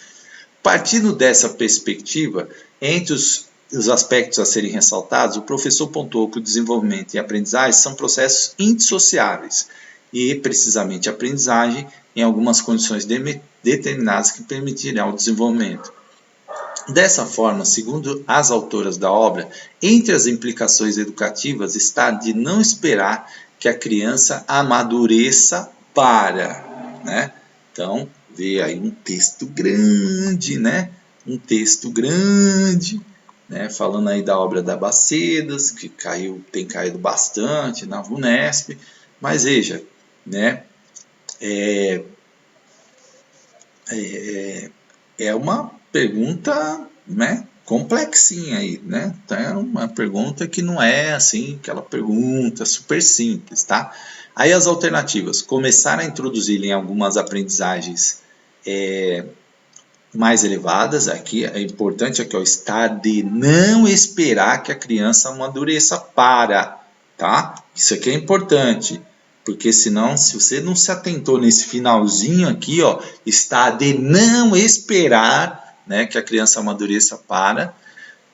Partindo dessa perspectiva, entre os aspectos a serem ressaltados, o professor pontuou que o desenvolvimento e a aprendizagem são processos indissociáveis e, precisamente, a aprendizagem em algumas condições determinadas que permitirão o desenvolvimento. Dessa forma, segundo as autoras da obra, entre as implicações educativas está de não esperar que a criança amadureça para, né? Então, vê aí um texto grande, né? Um texto grande, né? Falando aí da obra da Bacedas, que tem caído bastante na VUNESP, mas veja, né? É uma pergunta, né, complexinha aí, né? Então, é uma pergunta que não é assim, aquela pergunta super simples, tá? Aí as alternativas, começar a introduzir em algumas aprendizagens mais elevadas, aqui é importante aqui, ó, está de não esperar que a criança amadureça para, tá? Isso aqui é importante. Porque senão, se você não se atentou nesse finalzinho aqui, ó, está de não esperar, né, que a criança amadureça para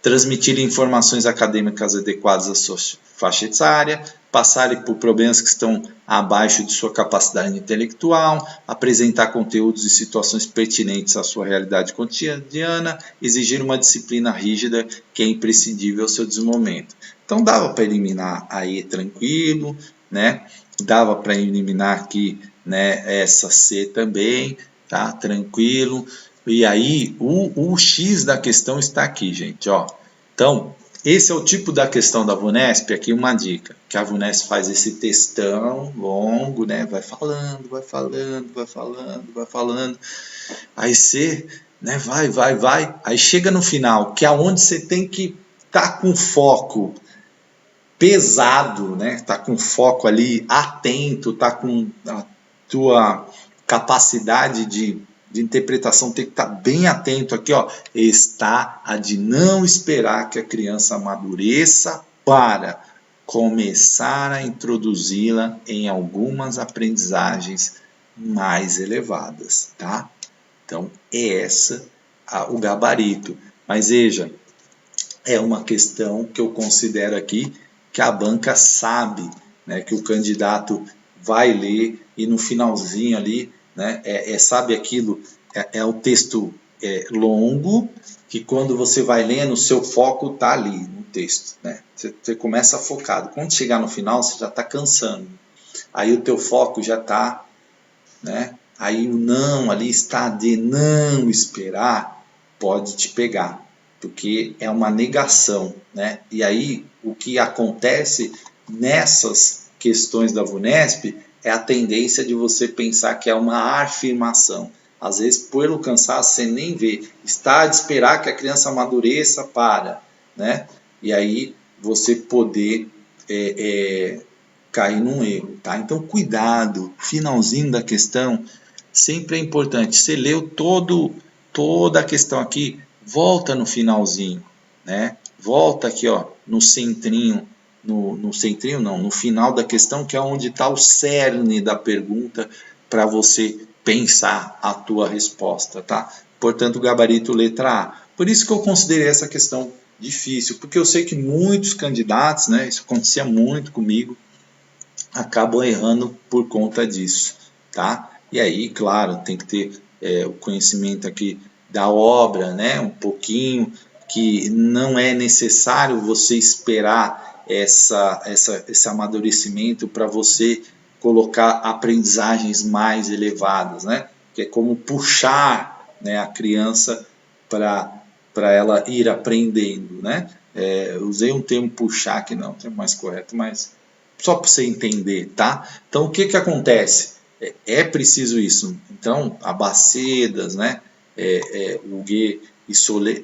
transmitir informações acadêmicas adequadas à sua faixa etária, passarem por problemas que estão abaixo de sua capacidade intelectual, apresentar conteúdos e situações pertinentes à sua realidade cotidiana, exigir uma disciplina rígida que é imprescindível ao seu desenvolvimento. Então dava para eliminar aí tranquilo, né? Dava para eliminar aqui, né, essa C também, tá? Tranquilo. E aí, o X da questão está aqui, gente, ó. Então, esse é o tipo da questão da VUNESP, aqui uma dica, que a VUNESP faz esse textão longo, né? Vai falando, vai falando, vai falando, vai falando. Aí você, né, vai. Aí chega no final, que é onde você tem que estar com foco pesado, né? Tá com foco ali atento, tá com a tua capacidade de interpretação tem que estar bem atento aqui, ó. Está a de não esperar que a criança amadureça para começar a introduzi-la em algumas aprendizagens mais elevadas, tá? Então, é essa o gabarito. Mas veja, é uma questão que eu considero aqui que a banca sabe, né, que o candidato vai ler e no finalzinho ali, né, sabe aquilo, o texto longo, que quando você vai lendo, o seu foco está ali no texto, né? Você começa focado. Quando chegar no final, você já está cansando. Aí o teu foco já está, né? Aí o não ali está de não esperar, pode te pegar, porque é uma negação, né? E aí o que acontece nessas questões da VUNESP é a tendência de você pensar que é uma afirmação. Às vezes, pelo cansaço, você nem vê. Está de esperar que a criança amadureça para, né? E aí você poder cair num erro, tá? Então, cuidado, finalzinho da questão, sempre é importante. Você leu toda a questão aqui, volta no finalzinho, né? Volta aqui, ó, no centrinho, no centrinho não, no final da questão, que é onde está o cerne da pergunta para você pensar a tua resposta, tá? Portanto, gabarito letra A. Por isso que eu considerei essa questão difícil, porque eu sei que muitos candidatos, né, isso acontecia muito comigo, acabam errando por conta disso, tá? E aí, claro, tem que ter o conhecimento aqui da obra, né? Um pouquinho, que não é necessário você esperar esse amadurecimento para você colocar aprendizagens mais elevadas, né? Que é como puxar, né, a criança para ela ir aprendendo, né? Usei um termo puxar, que não é o termo mais correto, mas só para você entender, tá? Então, o que que acontece? É preciso isso. Então, Abacedas, né? O Huguet e Solé,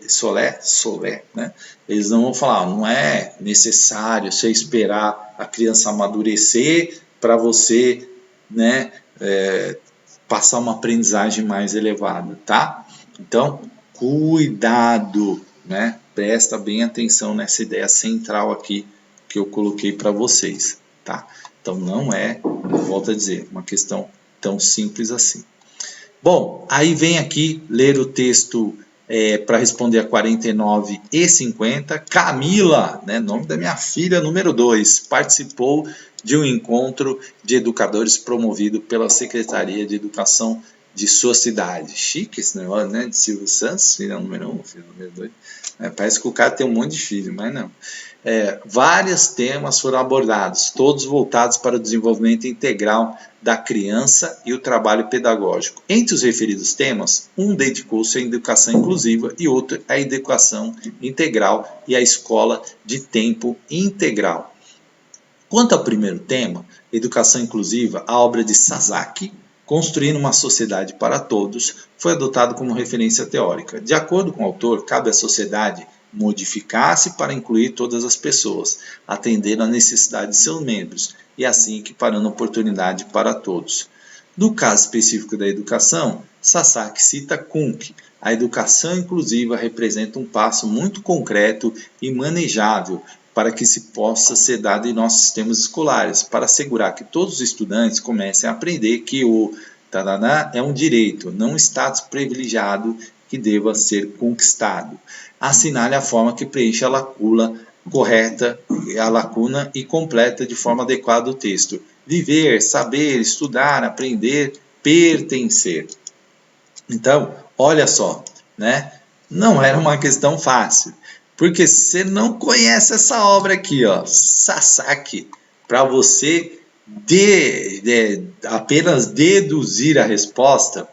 né? Eles não vão falar, não é necessário você esperar a criança amadurecer para você, né? passar uma aprendizagem mais elevada, tá? Então, cuidado, né? Presta bem atenção nessa ideia central aqui que eu coloquei para vocês, tá? Então, não é, volto a dizer, uma questão tão simples assim. Bom, aí vem aqui ler o texto para responder a 49 e 50. Camila, né, nome da minha filha número 2, participou de um encontro de educadores promovido pela Secretaria de Educação de sua cidade. Chique esse negócio, né? De Silvio Santos, filho número 1, filho número 2. Parece que o cara tem um monte de filho, mas não. Vários temas foram abordados, todos voltados para o desenvolvimento integral da criança e o trabalho pedagógico. Entre os referidos temas, um dedicou-se à educação inclusiva e outro à educação integral e à escola de tempo integral. Quanto ao primeiro tema, educação inclusiva, a obra de Sasaki, Construindo uma Sociedade para Todos, foi adotado como referência teórica. De acordo com o autor, cabe à sociedade modificar-se para incluir todas as pessoas, atendendo à necessidade de seus membros e assim equiparando oportunidade para todos. No caso específico da educação, Sasaki cita Kuhn. A educação inclusiva representa um passo muito concreto e manejável para que se possa ser dado em nossos sistemas escolares, para assegurar que todos os estudantes comecem a aprender que o taraná é um direito, não um status privilegiado que deva ser conquistado. Assinale a forma que preenche a lacuna correta, a lacuna e completa de forma adequada o texto. Viver, saber, estudar, aprender, pertencer. Então, olha só, né? Não era uma questão fácil. Porque você não conhece essa obra aqui, ó, Sasaki, para você apenas deduzir a resposta,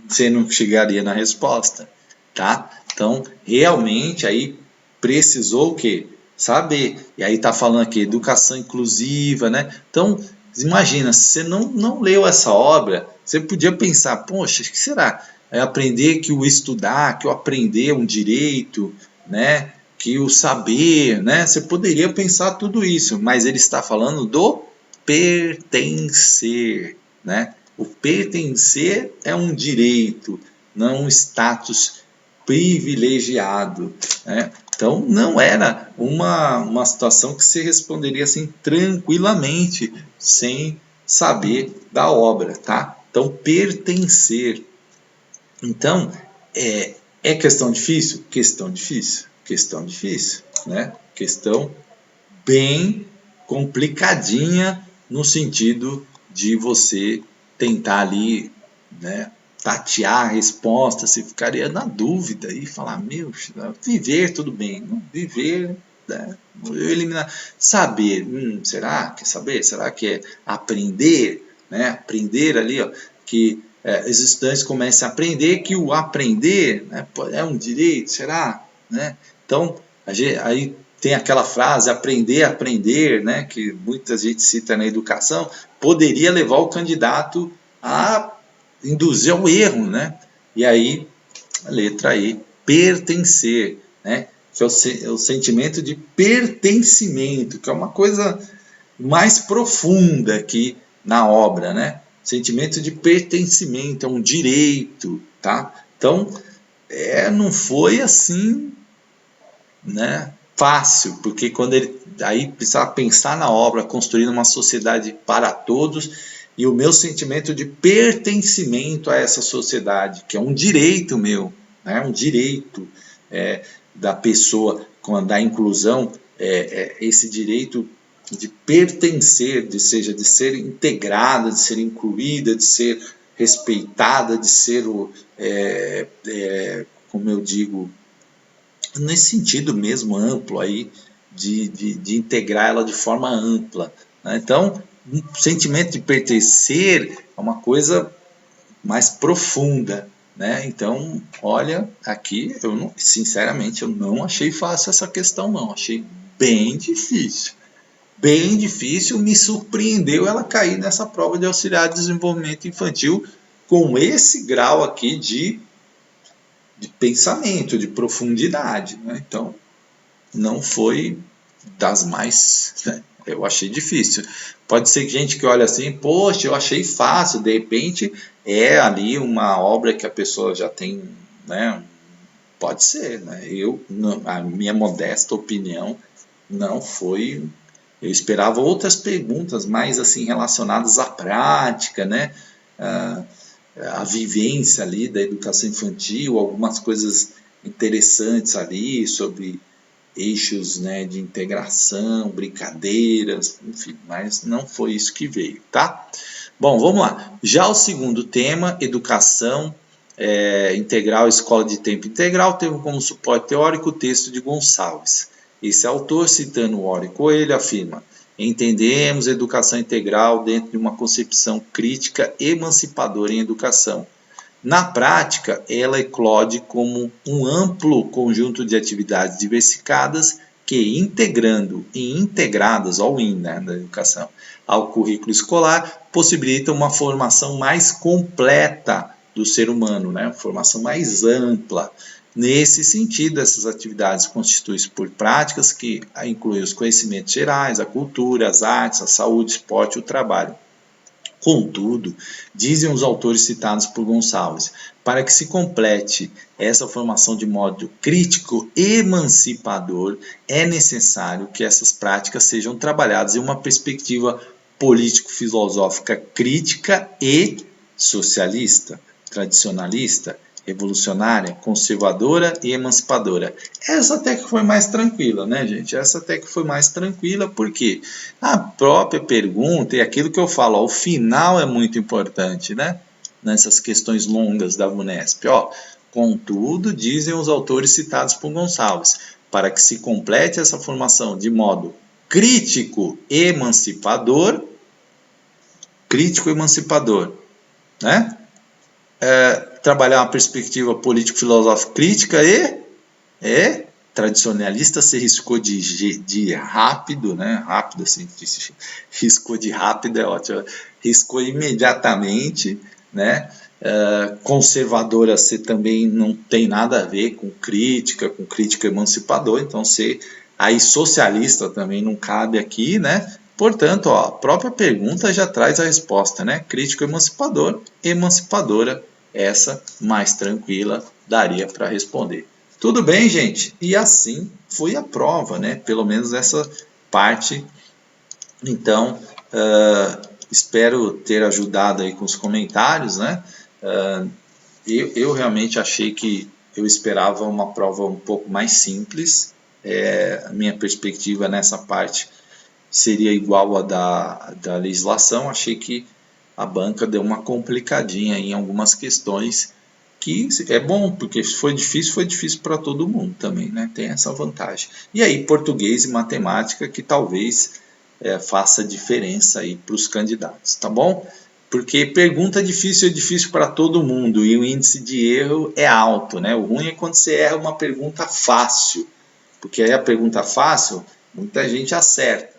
você não chegaria na resposta, tá? Então, realmente aí precisou o quê? Saber. E aí tá falando aqui, educação inclusiva, né? Então, imagina, se você não leu essa obra, você podia pensar, poxa, o que será? É aprender que o estudar, que o aprender é um direito, né? Que o saber, né? Você poderia pensar tudo isso, mas ele está falando do pertencer, né? O pertencer é um direito, não um status privilegiado, né? Então não era uma situação que se responderia assim tranquilamente, sem saber da obra, tá? Então pertencer. Então é questão difícil? Questão difícil. Questão difícil, né? Questão bem complicadinha no sentido de você tentar ali, né, tatear a resposta, você ficaria na dúvida e falar, meu, viver tudo bem, não viver, né, eliminar, saber, será que é saber? Será que é aprender, né? Aprender ali, ó, que os estudantes comecem a aprender que o aprender, né, é um direito, será? Né? Então, aí tem aquela frase, aprender a aprender, né, que muita gente cita na educação, poderia levar o candidato a induzir ao erro, né? E aí, a letra aí, pertencer, né? Que é o sentimento de pertencimento, que é uma coisa mais profunda aqui na obra, né? Sentimento de pertencimento, é um direito, tá? Então, não foi assim, né, fácil, porque quando ele aí precisava pensar na obra, construindo uma sociedade para todos, e o meu sentimento de pertencimento a essa sociedade, que é um direito meu, né, um direito da pessoa, da inclusão, esse direito de pertencer, de ser integrada, de ser incluída, de ser respeitada, de ser, como eu digo, nesse sentido mesmo amplo aí, de integrar ela de forma ampla, né? Então, o sentimento de pertencer é uma coisa mais profunda, né? Então, olha, aqui, sinceramente, eu não achei fácil essa questão, não. Achei bem difícil. Bem difícil, me surpreendeu ela cair nessa prova de auxiliar de desenvolvimento infantil com esse grau aqui de pensamento, de profundidade, né? Então, não foi das mais, né? Eu achei difícil. Pode ser gente que olha assim, poxa, eu achei fácil, de repente é ali uma obra que a pessoa já tem, né? Pode ser, né? A minha modesta opinião, não foi. Eu esperava outras perguntas mais assim relacionadas à prática, né? A vivência ali da educação infantil, algumas coisas interessantes ali sobre eixos, né, de integração, brincadeiras, enfim, mas não foi isso que veio, tá? Bom, vamos lá. Já o segundo tema, educação integral, escola de tempo integral, teve como suporte teórico o texto de Gonçalves. Esse autor, citando Ori Coelho, afirma: entendemos educação integral dentro de uma concepção crítica emancipadora em educação. Na prática, ela eclode como um amplo conjunto de atividades diversificadas que, integrando e integradas ao IN, né, da educação, ao currículo escolar, possibilitam uma formação mais completa do ser humano, né, uma formação mais ampla. Nesse sentido, essas atividades constituem-se por práticas que incluem os conhecimentos gerais, a cultura, as artes, a saúde, o esporte e o trabalho. Contudo, dizem os autores citados por Gonçalves, para que se complete essa formação de modo crítico emancipador, é necessário que essas práticas sejam trabalhadas em uma perspectiva político-filosófica crítica e socialista, tradicionalista, revolucionária, conservadora e emancipadora. Essa até que foi mais tranquila, né, gente? Essa até que foi mais tranquila, porque a própria pergunta e aquilo que eu falo, ó, o final é muito importante, né? Nessas questões longas da Unesp. Ó, contudo, dizem os autores citados por Gonçalves, para que se complete essa formação de modo crítico emancipador, né? Trabalhar uma perspectiva político-filosófica crítica e tradicionalista se riscou de rápido, né? Rápido, assim, riscou de rápido é ótimo. Riscou imediatamente, né? Conservadora você também não tem nada a ver com crítica emancipador, então você aí socialista também não cabe aqui, né? Portanto, ó, a própria pergunta já traz a resposta, né? Crítico emancipador, emancipadora, essa mais tranquila daria para responder. Tudo bem, gente? E assim foi a prova, né? Pelo menos essa parte. Então, espero ter ajudado aí com os comentários, né? Eu realmente achei que eu esperava uma prova um pouco mais simples. A minha perspectiva nessa parte seria igual a da legislação. Achei que a banca deu uma complicadinha em algumas questões, que é bom, porque foi difícil para todo mundo também, né? Tem essa vantagem. E aí, português e matemática, que talvez faça diferença aí para os candidatos, tá bom? Porque pergunta difícil é difícil para todo mundo e o índice de erro é alto, né? O ruim é quando você erra uma pergunta fácil, porque aí a pergunta fácil, muita gente acerta.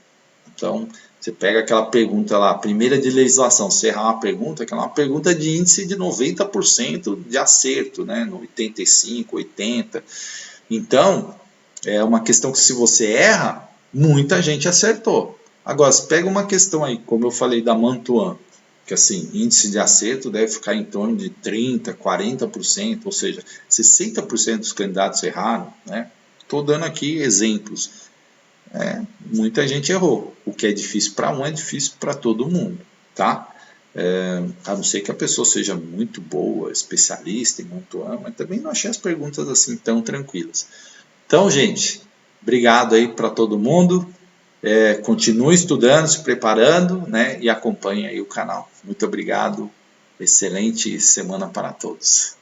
Então, você pega aquela pergunta lá, primeira de legislação, você errar uma pergunta, que é uma pergunta de índice de 90% de acerto, né? No 85, 80. Então, é uma questão que se você erra, muita gente acertou. Agora, você pega uma questão aí, como eu falei da Mantuan, que assim, índice de acerto deve ficar em torno de 30%, 40%, ou seja, 60% dos candidatos erraram, né? Estou dando aqui exemplos. Muita gente errou. O que é difícil para um é difícil para todo mundo, tá? A não ser que a pessoa seja muito boa, especialista em Mantuan, mas também não achei as perguntas assim tão tranquilas. Então, gente, obrigado aí para todo mundo. Continue estudando, se preparando, né? E acompanhe aí o canal. Muito obrigado. Excelente semana para todos.